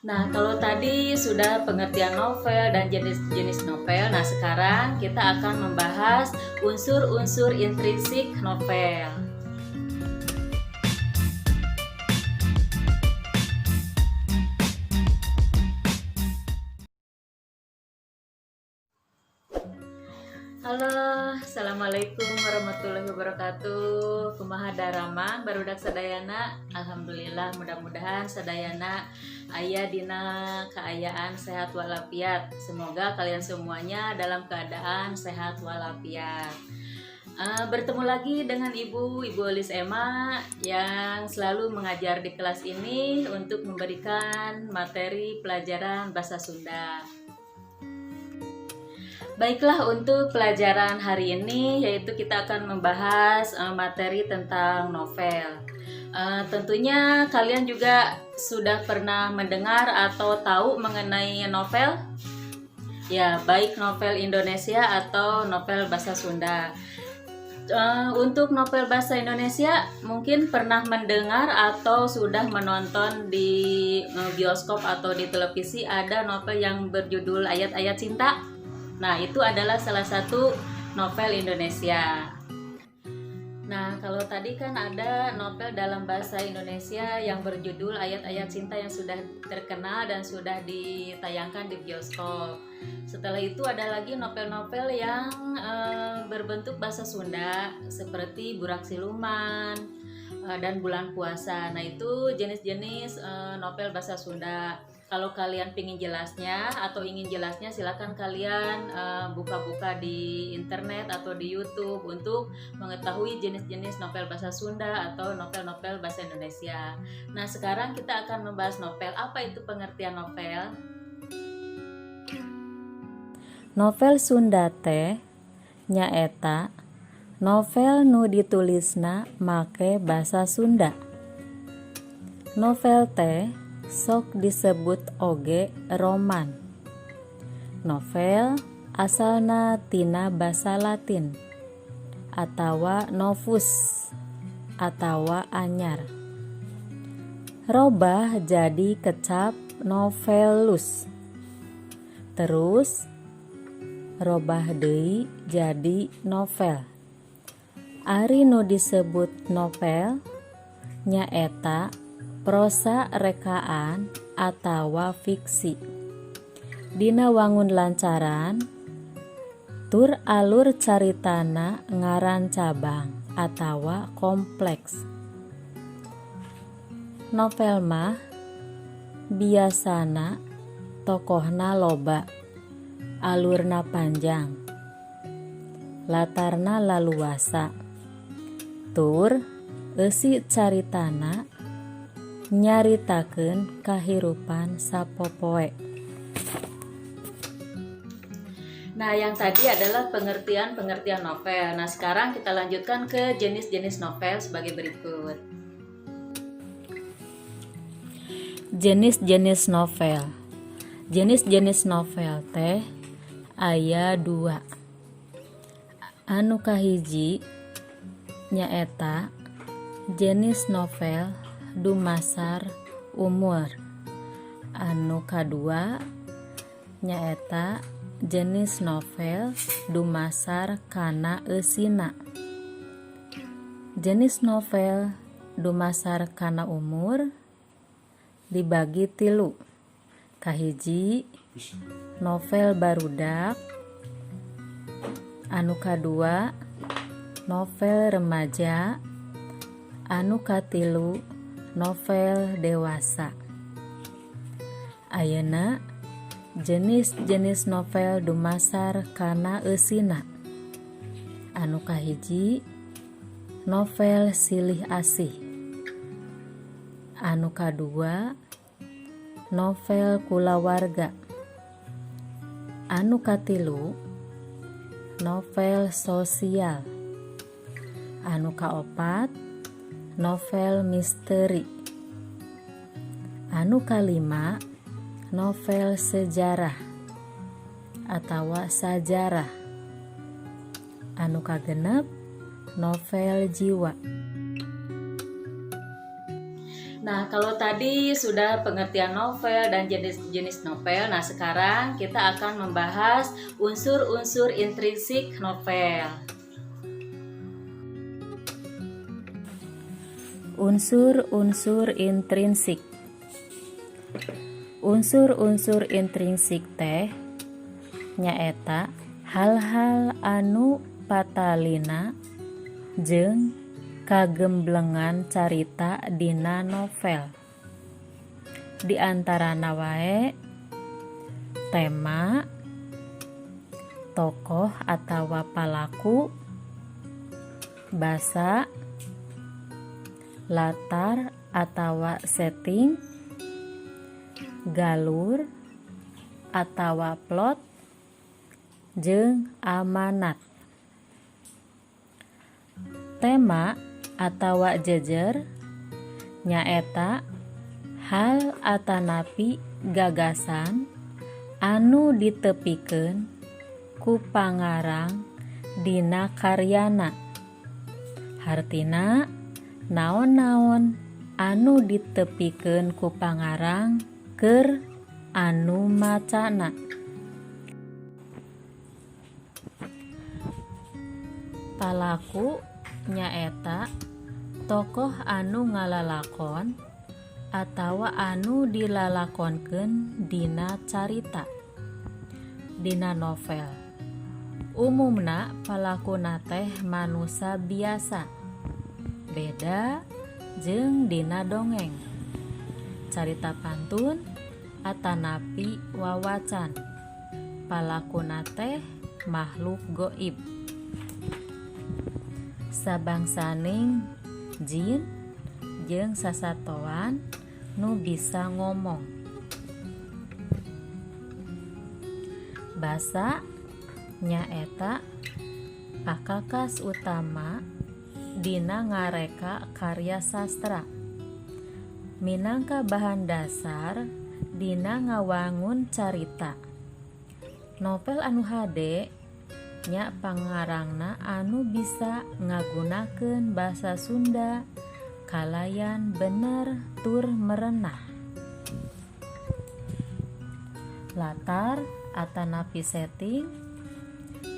Nah, kalau tadi sudah pengertian novel dan jenis-jenis novel, nah sekarang kita akan membahas unsur-unsur intrinsik novel. Halo, assalamualaikum warahmatullahi wabarakatuh. Kumaha darama barudak sadayana. Alhamdulillah, mudah-mudahan sadayana aya dina keayaan sehat walafiat. Semoga kalian semuanya dalam keadaan sehat walafiat. Bertemu lagi dengan Ibu Elis Emma yang selalu mengajar di kelas ini untuk memberikan materi pelajaran bahasa Sunda. Baiklah, untuk pelajaran hari ini yaitu kita akan membahas materi tentang novel. Tentunya kalian juga sudah pernah mendengar atau tahu mengenai novel? Ya, baik novel Indonesia atau novel bahasa Sunda. Untuk novel bahasa Indonesia mungkin pernah mendengar atau sudah menonton di bioskop atau di televisi ada novel yang berjudul Ayat-Ayat Cinta. Nah, itu adalah salah satu novel Indonesia. Nah, kalau tadi kan ada novel dalam bahasa Indonesia yang berjudul Ayat-Ayat Cinta yang sudah terkenal dan sudah ditayangkan di bioskop. Setelah itu ada lagi novel-novel yang berbentuk bahasa Sunda seperti Burak Siluman dan Bulan Puasa. Nah, itu jenis-jenis novel bahasa Sunda. Kalau kalian ingin jelasnya atau ingin jelasnya, silakan kalian buka-buka di internet atau di YouTube untuk mengetahui jenis-jenis novel bahasa Sunda atau novel-novel bahasa Indonesia. Nah, sekarang kita akan membahas novel. Apa itu pengertian novel? Novel Sunda teh nyaeta novel nu ditulisna make basa Sunda. Novel teh sok disebut oge roman. Novel asalna tina basa Latin atawa novus atawa anyar. Robah jadi kecap novelus. Terus robah deui jadi novel. Ari nu disebut novel nyaeta prosa rekaan atawa fiksi. Dina wangun lancaran tur alur caritana ngaran cabang atawa kompleks. Novel mah biasana tokohna loba, alurna panjang, latarna laluasa, tur eusi caritana nyaritakeun kahirupan sapopoe. Nah, yang tadi adalah pengertian novel. Nah, sekarang kita lanjutkan ke jenis-jenis novel sebagai berikut. Jenis-jenis novel. Jenis-jenis novel teh aya 2. Anu kahiji nyaeta jenis novel dumasar umur. Anu kadua nyaeta jenis novel dumasar kana eusina. Jenis novel dumasar kana umur dibagi 3. Kahiji novel barudak, anu kadua novel remaja, anu katilu novel dewasa. Ayeuna jenis-jenis novel dumasar kana eusina. Anu kahiji novel silih asih. Anu kadua novel kulawarga. Anu katilu novel sosial. Anu kaopat novel misteri. Anu kalima novel sejarah atawa sajarah. Anu kagenep novel jiwa. Nah, kalau tadi sudah pengertian novel dan jenis-jenis novel, nah sekarang kita akan membahas unsur-unsur intrinsik novel. Unsur-unsur intrinsik. Unsur-unsur intrinsik teh nyaeta hal-hal anu patalina jeung kagemblengan carita dina novel. Di antarana wae tema, tokoh atawa palaku, basa, latar atawa setting, galur atawa plot, jeung amanat. Tema atawa jejer nyaeta hal atanapi gagasan anu ditepikeun ku pangarang dina karyana. Hartina naon-naon anu ditepikeun ku pangarang keur anu macana. Palaku nyaeta tokoh anu ngalalakon atawa anu dilalakonkeun dina carita dina novel. Umumna palakuna teh manusa biasa, beda jeung dina dongeng, carita pantun atanapi wawacan. Palakuna teh makhluk goib, sabangsaning jin jeung sasatoan nu bisa ngomong. Basa nyaeta pakakas utama dina ngareka karya sastra, minangka bahan dasar dina ngawangun carita. Novel anu hade nya pangarangna anu bisa ngagunakeun basa Sunda kalayan bener tur merenah. Latar atanapi setting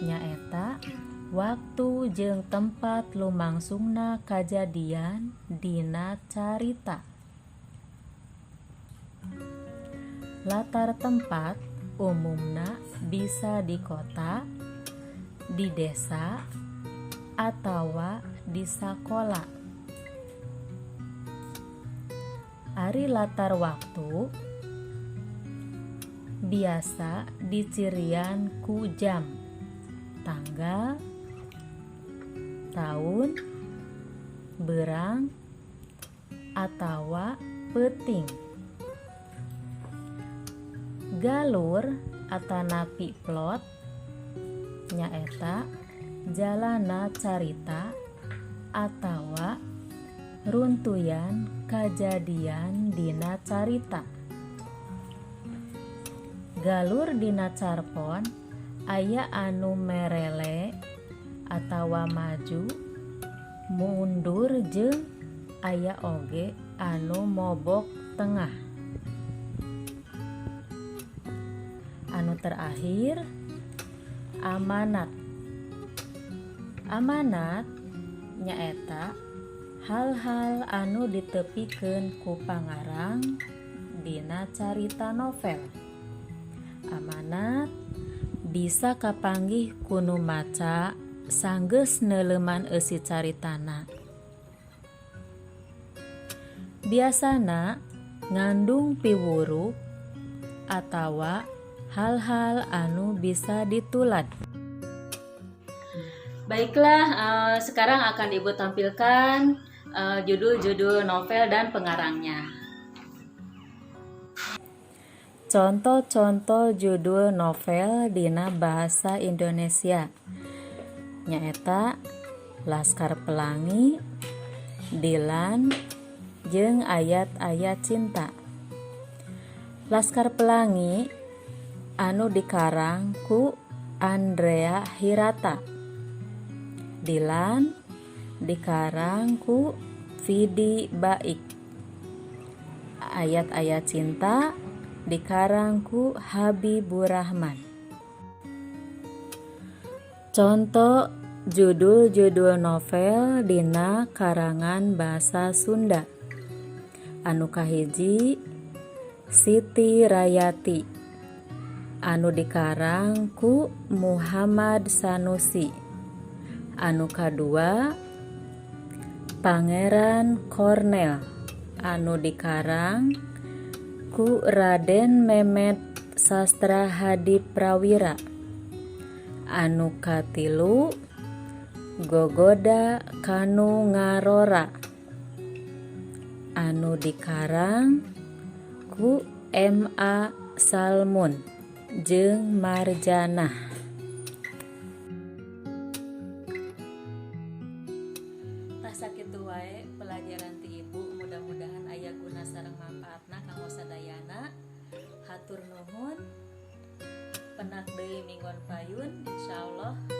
nyaeta waktu jeung tempat lumangsungna kajadian dina carita. Latar tempat umumna bisa di kota, di desa, atawa di sakola. Ari latar waktu biasa dicirian ku jam, tanggal, tahun, berang, atawa peuting. Galur atanapi plot nyaeta jalana carita atawa runtuyan kajadian dina carita. Galur dina carpon aya anu merele atawa maju, mundur jeung aya oge anu mobok tengah. Anu terakhir amanat. Amanat nyaeta hal-hal anu ditepikeun ku pangarang dina carita novel. Amanat bisa kapanggih ku nu maca sanggeus neuleuman eusi caritana. Biasana ngandung piwuruh atawa hal-hal anu bisa ditulad. Baiklah, sekarang akan Ibu tampilkan judul-judul novel dan pengarangnya. Contoh-contoh judul novel dina bahasa Indonesia nyaeta Laskar Pelangi, Dilan, jeung Ayat-ayat Cinta. Laskar Pelangi anu dikarang ku Andrea Hirata. Dilan dikarang ku Vidi Baik. ayat-ayat cinta dikarang ku Habibur Rahman. Contoh judul-judul novel dina karangan basa Sunda. Anu kahiji Siti Rayati, anu dikarang ku Muhammad Sanusi. Anu kadua Pangeran Cornel, anu dikarang ku Raden Memet Sastra Hadi Prawira. Anu katilu Gogoda Kanu Ngarora, anu dikarang ku M.A. Salmun jeung Marjanah. Tah sakitu wae pelajaran ti Ibu, mudah-mudahan aya guna sareng manfaatna kanggo sadayana. Hatur nuhun. Penak deui minggon payun insyaallah.